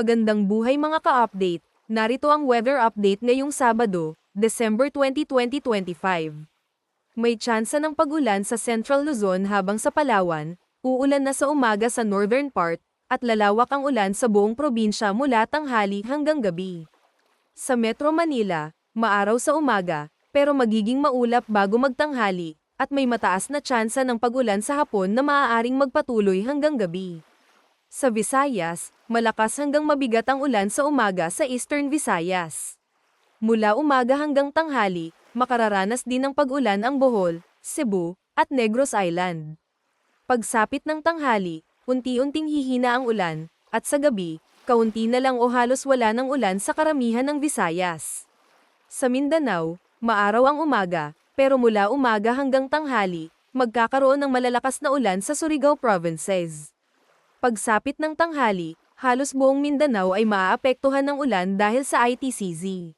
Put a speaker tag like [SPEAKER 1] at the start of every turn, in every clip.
[SPEAKER 1] Magandang buhay mga ka-update, narito ang weather update ngayong Sabado, December 20, 2025. May tsansa ng pag-ulan sa Central Luzon habang sa Palawan, uulan na sa umaga sa northern part, at lalawak ang ulan sa buong probinsya mula tanghali hanggang gabi. Sa Metro Manila, maaraw sa umaga, pero magiging maulap bago magtanghali, at may mataas na tsansa ng pag-ulan sa hapon na maaaring magpatuloy hanggang gabi. Sa Visayas, malakas hanggang mabigat ang ulan sa umaga sa Eastern Visayas. Mula umaga hanggang tanghali, makararanas din ng pag-ulan ang Bohol, Cebu, at Negros Island. Pagsapit ng tanghali, unti-unting hihina ang ulan, at sa gabi, kaunti na lang o halos wala ng ulan sa karamihan ng Visayas. Sa Mindanao, maaraw ang umaga, pero mula umaga hanggang tanghali, magkakaroon ng malalakas na ulan sa Surigao Provinces. Pagsapit ng tanghali, halos buong Mindanao ay maaapektuhan ng ulan dahil sa ITCZ.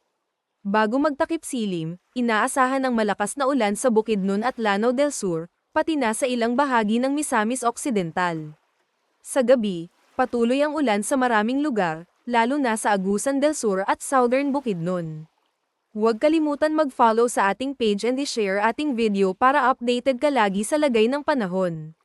[SPEAKER 1] Bago magtakip silim, inaasahan ng malakas na ulan sa Bukidnon at Lanao del Sur, pati na sa ilang bahagi ng Misamis Occidental. Sa gabi, patuloy ang ulan sa maraming lugar, lalo na sa Agusan del Sur at Southern Bukidnon. Huwag kalimutan mag-follow sa ating page and i-share ating video para updated ka lagi sa lagay ng panahon.